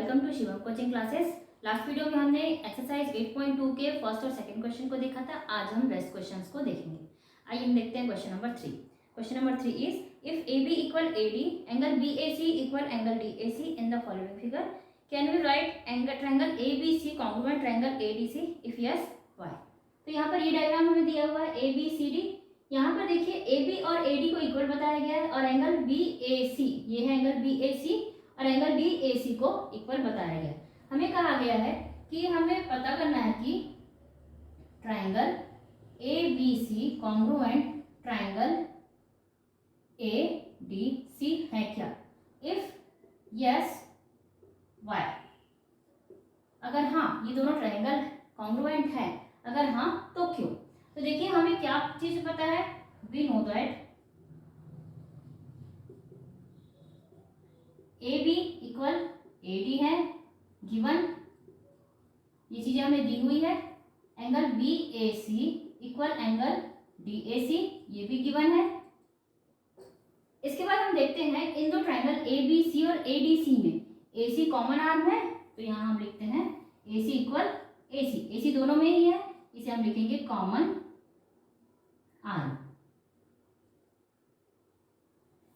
Welcome to Shivam coaching classes. Last video में हमने exercise 8.2 के फर्स्ट और सेकंड क्वेश्चन को देखा था। आज हम रेस्ट क्वेश्चंस को देखेंगे। आइए हम देखते हैं question number 3। Question number 3 is if A B equal A D angle B A C equal angle D A C in the following figure can we write angle triangle A B C congruent triangle A D C if yes why. तो यहाँ पर ये diagram हमें दिया हुआ है ए B C D. यहाँ पर देखिए ए बी और ए डी को इक्वल बताया गया है और एंगल बी ए सी, ये है एंगल बी ए सी और एंगल डी ए सी को इक्वल बताया गया। हमें कहा गया है कि हमें पता करना है कि triangle A B C congruent triangle A D C है क्या। इफ यस वाई, अगर हाँ ये दोनों ट्रायंगल कॉन्ग्रुएंट है, अगर हाँ तो क्यों। तो देखिए हमें क्या चीज पता है, we know that A B equal A D है गिवन, ये चीजें हमें दी हुई है। Angle B A C equal angle D A C, ये भी गिवन है। इसके बाद हम देखते हैं इन दो ट्रायंगल ए बी सी और ए डी सी में ए सी कॉमन आर्म है, तो यहाँ हम लिखते हैं ए सी इक्वल ए सी दोनों में ही है, इसे हम लिखेंगे कॉमन आर्म।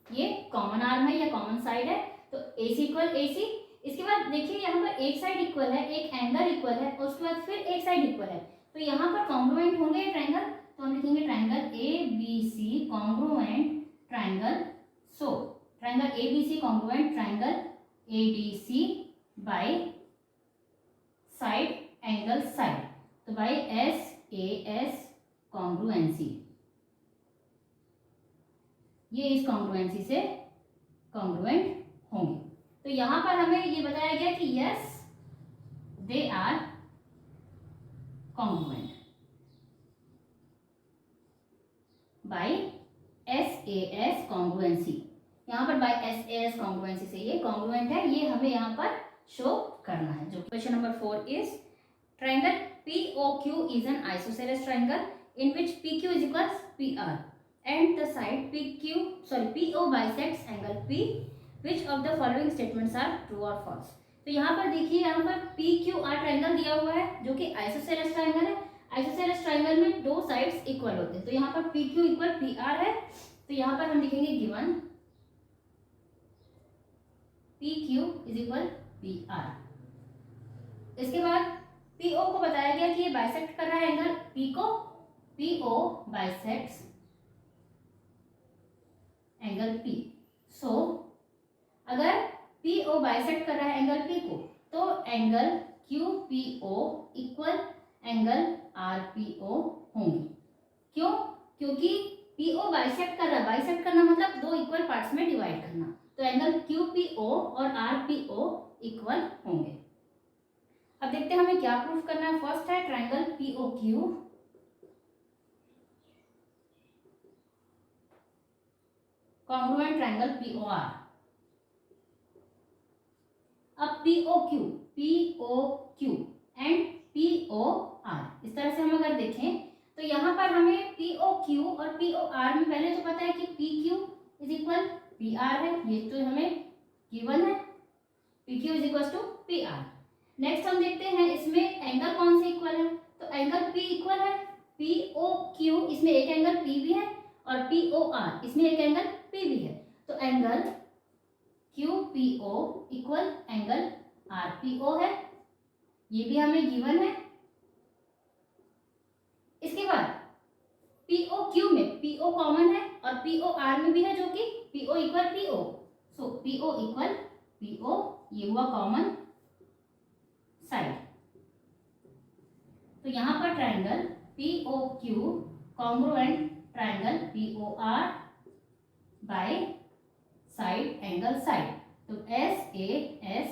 ये कॉमन आर्म है या कॉमन साइड है, तो ए सी इक्वल ए सी। इसके बाद देखिए यहाँ पर एक साइड इक्वल है, एक एंगल इक्वल है और उसके बाद फिर एक साइड इक्वल है, तो यहाँ पर कॉन्ग्रुएंट होंगे ट्रायंगल, तो हम लिखेंगे triangle A B C congruent triangle. So triangle A B C congruent triangle A D C by side angle side, तो by S A S congruency, ये इस कॉन्ग्रुएंसी से कॉन्ग्रुएंट होंगे। तो यहां पर हमें ये बताया गया कि yes they are congruent by S A S congruency. यहां पर by S A S congruency से ये कॉन्ग्रुएंट है, ये हमें यहां पर शो करना है। जो question number 4 is triangle POQ is an isosceles triangle in which PQ is equals PR and the side PO bisects angle P. Which of the following statements are true or false? तो यहाँ पर देखिए, यहाँ पर PQR triangle दिया हुआ है जो कि आइसोसेलेस ट्रायंगल है। आइसोसेलेस ट्रायंगल में दो साइड्स इक्वल होते हैं, तो यहाँ पर PQ इक्वल PR है, तो यहाँ पर हम लिखेंगे given PQ is equal PR। इसके बाद PO को बताया गया कि ये बाइसेक्ट कर रहा है एंगल P को, PO बाइसेक्ट्स एंगल P। सो अगर PO बाइसेक्ट कर रहा है एंगल P को, तो angle QPO equal angle RPO होंगे। क्यों? क्योंकि PO बाइसेक्ट कर रहा है, बाइसेक्ट करना मतलब दो इक्वल पार्ट्स में डिवाइड करना, तो एंगल QPO और RPO इक्वल होंगे। अब देखते हैं हमें क्या प्रूफ करना है। फर्स्ट है triangle POQ congruent triangle POR। अब POQ एंड POR इस तरह से हम अगर देखें तो यहाँ पर हमें POQ और POR में पहले तो पता है कि PQ इज इक्वल PR है, ये तो हमें गिवन है, PQ is equal to PR। Next हम देखते हैं इसमें एंगल कौन से इक्वल है, तो एंगल P इक्वल है POQ, इसमें एक एंगल P भी है, और POR इसमें एक एंगल P भी है, तो angle QPO equal angle RPO है, ये भी हमें गिवन है। इसके बाद POQ में PO कॉमन है और POR में भी है, जो कि PO इक्वल PO, सो PO इक्वल PO, ये हुआ कॉमन साइड। तो यहाँ पर triangle POQ congruent triangle POR bye side angle side, तो SAS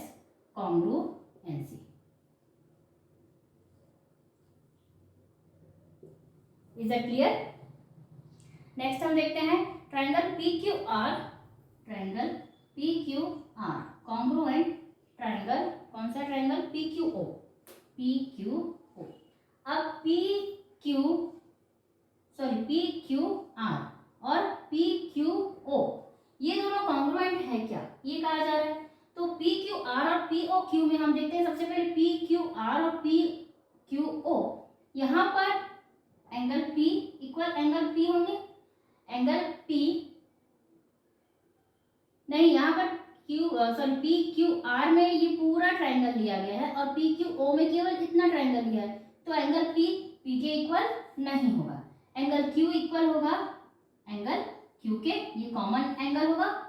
congruency. Is that clear? Next हम देखते हैं ट्रायंगल PQR कॉन्ग्रुएंट ट्रायंगल, कौन सा ट्रायंगल? PQO। अब PQR और PQO ये दोनों कॉन्ग्रुएंट है क्या, ये कहा जा रहा है। तो पी क्यू आर और पी ओ क्यू में हम देखते हैं सबसे पहले पी क्यू आर और पी क्यू ओ, यहाँ पर angle P equal angle P होंगे, एंगल पी नहीं, यहाँ पर पी क्यू आर में ये पूरा ट्राइंगल दिया गया है और पी क्यू ओ में केवल इतना ट्राइंगल दिया है, तो एंगल पी पी के इक्वल नहीं होगा, एंगल क्यू इक्वल होगा एंगल क्यू के, ये कॉमन एंगल होगा,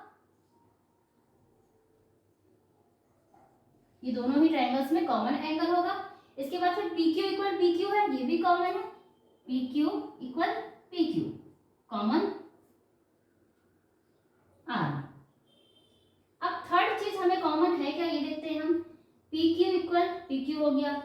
ये दोनों ही ट्राइंगल्स में कॉमन एंगल होगा। इसके बाद फिर P Q equal P Q है, ये भी कॉमन है, P Q equal P Q common are. अब थर्ड चीज हमें कॉमन है क्या, ये देखते हैं हम, P Q equal P Q हो गया,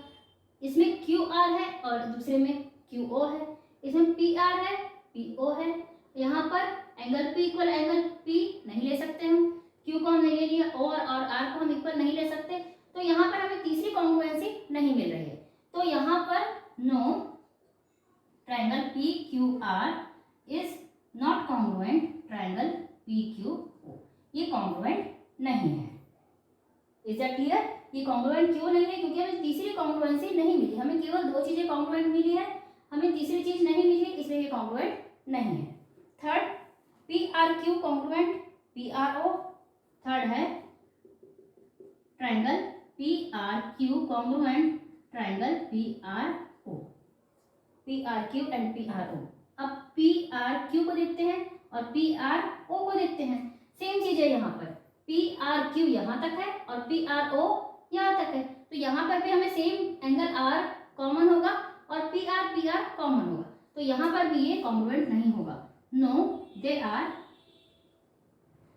इसमें क्यू आर है और दूसरे में क्यू ओ है, इसमें पी आर है पी ओ है, यहाँ पर angle P equal angle P नहीं ले सकते हम, क्यू को हम नहीं ले लिया और आर को हम इक्वल नहीं ले सकते, तो यहाँ पर हमें तीसरी कॉन्ग्रुएंसी नहीं मिल रही है, तो यहाँ पर no triangle P Q R is not congruent triangle P Q O, ये कॉन्ग्रुएंट नहीं है। Is that clear? ये कॉन्ग्रुएंट क्यों नहीं है, क्योंकि हमें तीसरी कॉन्ग्रुएंसी नहीं मिली, हमें केवल दो चीजें कॉन्ग्रुएंट मिली है, हमें तीसरी चीज नहीं मिली, इसलिए ये कॉन्ग्रुएंट नहीं है। Third, P R Q congruent P R O, third है triangle P R Q congruent triangle P R O, P R Q and P R O. अब पी आर क्यू को देखते हैं और पी आर ओ को देखते हैं, सेम चीज है, यहाँ पर पी आर क्यू यहाँ तक है और पी आर ओ यहाँ तक है, तो यहाँ पर भी हमें सेम एंगल आर कॉमन होगा और पी आर कॉमन होगा, तो यहाँ पर भी ये कॉन्ग्रुएंट नहीं होगा, no they are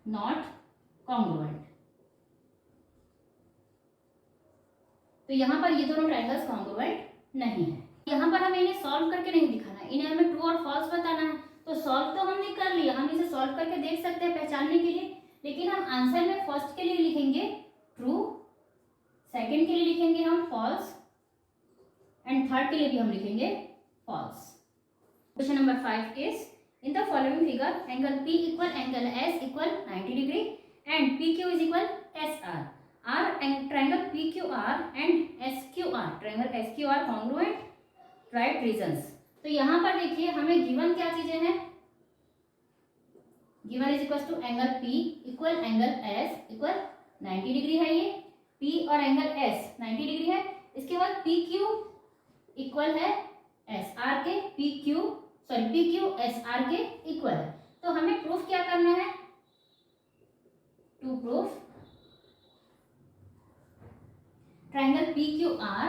not congruent. तो यहाँ पर ये दोनों ट्राइंगल्स कॉन्ग्रुएंट नहीं है। यहाँ पर हमें इन्हें सॉल्व करके नहीं दिखाना, इन्हें हमें ट्रू और फॉल्स बताना है, तो सॉल्व तो हमने कर लिया, हम इसे सॉल्व करके देख सकते हैं पहचानने के लिए, लेकिन हम आंसर में फर्स्ट के लिए लिखेंगे ट्रू, सेकंड के लिए लिखेंगे हम फॉल्स एंड थर्ड के लिए भी हम लिखेंगे false. Question number 5 is in the following figure angle P equal angle S equal 90 degree and PQ is equal SR, are triangle PQR and SQR, triangle SQR congruent, right reasons. तो यहाँ पर देखिए हमें गिवन क्या चीजें हैं, given is equal to angle P equal angle S equal 90 degree है, ये P और एंगल S 90 डिग्री है, इसके बाद PQ इक्वल है SR के, PQ SR के इक्वल है, तो हमें प्रूफ क्या करना है, to proof triangle PQR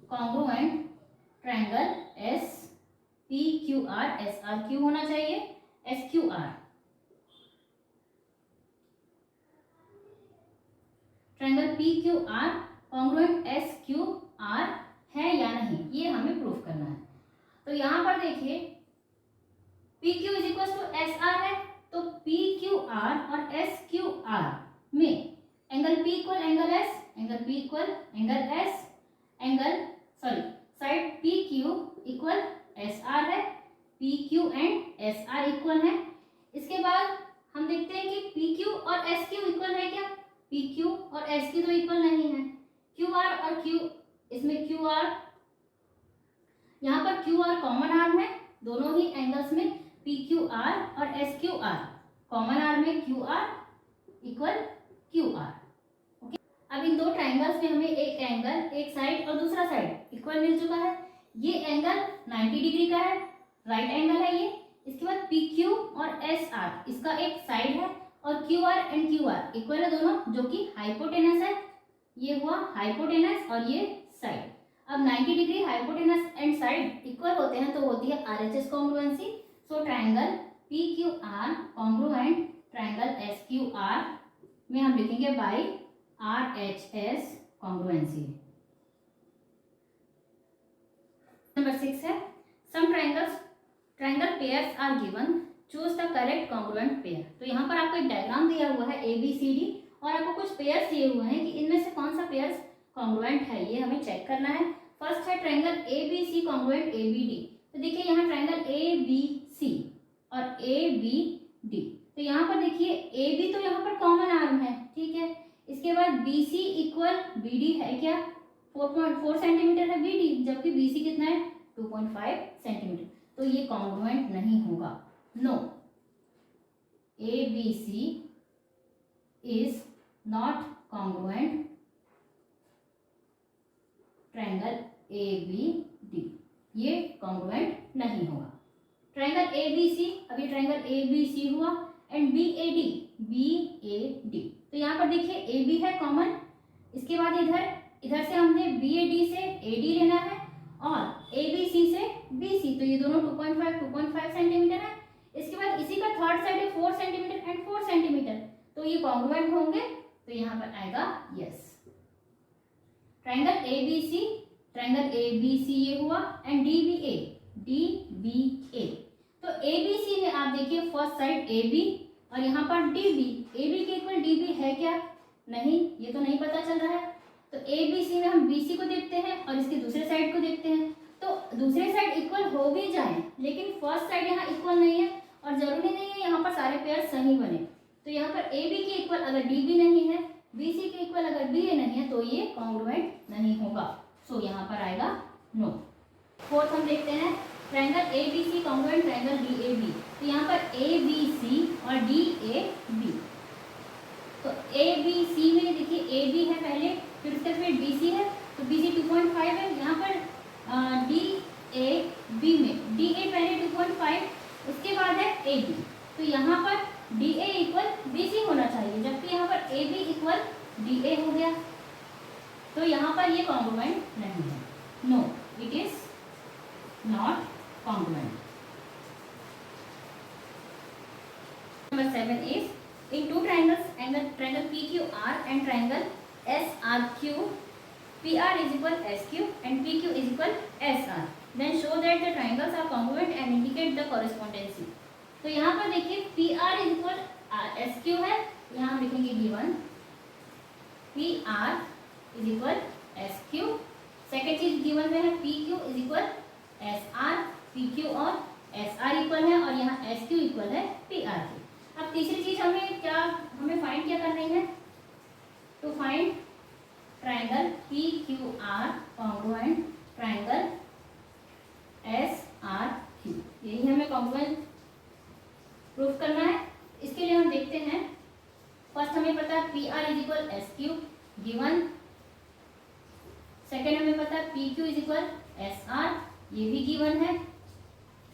congruent triangle SPQR SRQ होना चाहिए, SQR triangle PQR congruent SQR है या नहीं, ये हमें प्रूफ करना है। तो यहाँ पर देखिए PQ is equal to SR है, तो PQR और SQR में angle P equal angle S, angle P equal angle S, side PQ equal SR है, PQ एंड SR इक्वल है। इसके बाद हम देखते हैं कि PQ और SQ इक्वल है क्या, PQ और SQ तो इक्वल नहीं है, QR और Q, इसमें QR, यहाँ पर QR कॉमन आर्म है, दोनों ही एंगल्स में PQR और SQR, कॉमन आर्म में QR इक्वल QR। ओके, अब इन दो ट्राइंगल्स में हमें एक एंगल, एक साइड और दूसरा साइड इक्वल मिल चुका है, ये एंगल 90 डिग्री का है, राइट एंगल है ये। इसके बाद PQ और SR, इसका एक साइड है और QR एंड QR इक्वल है दोनों, जो कि हाइपोटेनस है, ये हुआ हाइपोटेनस और ये साइड। अब 90 degree hypotenuse and side equal होते हैं तो होती है RHS congruency, so triangle PQR congruent triangle SQR में हम लिखेंगे बाय RHS कॉन्ग्रुएंसी। नंबर 6 है some triangle pairs are given, choose the correct congruent pair. तो यहाँ पर आपको एक डायग्राम दिया हुआ है ABCD और आपको कुछ पेयर्स दिए हुए हैं कि इनमें से कौन सा पेयर्स कॉन्ग्रुएंट है, ये हमें चेक करना है। फर्स्ट है ट्राइंगल ABC कॉन्ग्रुएंट ABD, तो देखिए यहाँ ट्राइंगल ABC और ABD, तो यहाँ पर देखिए AB तो यहाँ पर कॉमन आर्म है, ठीक है। इसके बाद BC इक्वल BD है क्या, 4.4 सेंटीमीटर है BD, जबकि BC कितना है 2.5 सेंटीमीटर, तो ये कॉन्ग्रुएंट नहीं होगा, no, ABC is not congruent triangle ABD, ये कॉन्ग्रुएंट नहीं होगा। ट्रायंगल ABC, अभी ट्रायंगल ABC हुआ, एंड BAD, तो यहाँ पर देखिए AB है कॉमन, इसके बाद इधर से हमने BAD से AD लेना है और ABC से BC, तो ये दोनों 2.5 सेंटीमीटर है। इसके बाद इसी का थर्ड साइड है 4 सेंटीमीटर एंड 4 सेंटीमीटर, तो ये कॉन्ग्रुएंट होंगे, तो यहाँ पर आएगा यस। ट्रायंगल ABC ये हुआ, एंड DBA, तो ABC में आप देखिए फर्स्ट साइड AB और यहाँ पर AB के इक्वल DB है क्या, नहीं, ये तो नहीं पता चल रहा है, तो ABC में हम BC को देखते हैं और इसके दूसरे साइड को देखते हैं, तो दूसरे साइड इक्वल हो भी जाए, लेकिन फर्स्ट साइड यहाँ इक्वल नहीं है, और जरूरी नहीं है यहाँ पर सारे पेयर सही बने, तो यहाँ पर AB के इक्वल अगर DB नहीं है, BC के इक्वल अगर BA नहीं है, तो ये कॉन्ग्रुएंट नहीं होगा, सो यहाँ पर आएगा नो। फोर्थ हम देखते हैं triangle ABC congruent triangle DAB, तो यहाँ पर ABC और DAB, तो ABC में देखिए AB है पहले, फिर उसके फिर BC है, तो BC 2.5 है, यहाँ पर DAB में DA पहले 2.5, उसके बाद है AB, तो यहाँ पर DA इक्वल BC होना चाहिए, जबकि यहाँ पर AB इक्वल DA हो गया, तो यहाँ पर ये कॉन्ग्रुएंट नहीं है, no, it is not congruent. Number 7 is in two triangles, triangle PQR and triangle SRQ, PR is equal SQ and PQ is equal SR. Then show that the triangles are congruent and indicate the correspondency. तो यहाँ पर देखिए PR is equal SQ है, यहाँ हम लिखेंगे given PR is equal SQ, second चीज given में है PQ is equal SR, PQ और SR इक्वल है, और यहाँ SQ इक्वल है PR के। अब तीसरी चीज हमें फाइंड क्या करनी है, to find triangle PQR congruent triangle SRQ, यही हमें कॉन्ग्रुएंट प्रूफ करना है। इसके लिए हम देखते हैं, फर्स्ट हमें पता है PR is equal SQ given, second हमें पता है PQ इज इक्वल SR, ये भी गिवन है।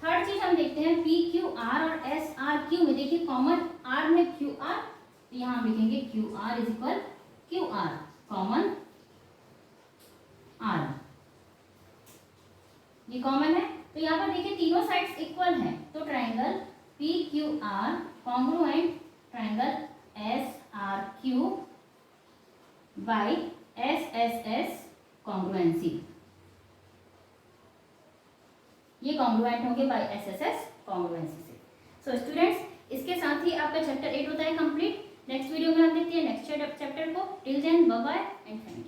थर्ड चीज हम देखते हैं PQR और SRQ में देखिए कॉमन R में QR, तो यहाँ हम लिखेंगे QR is equal QR common R, ये कॉमन है, तो यहाँ पर देखिए तीनों साइड्स इक्वल हैं, तो triangle PQR congruent triangle SRQ by SSS congruency, ये कॉन्ग्रुएंट होंगे बाय SSS कॉन्ग्रुएंसी से। सो स्टूडेंट्स, इसके साथ ही आपका चैप्टर 8 होता है कंप्लीट। नेक्स्ट वीडियो में हम देखते हैं नेक्स्ट चैप्टर को। Till then bye bye and thank you.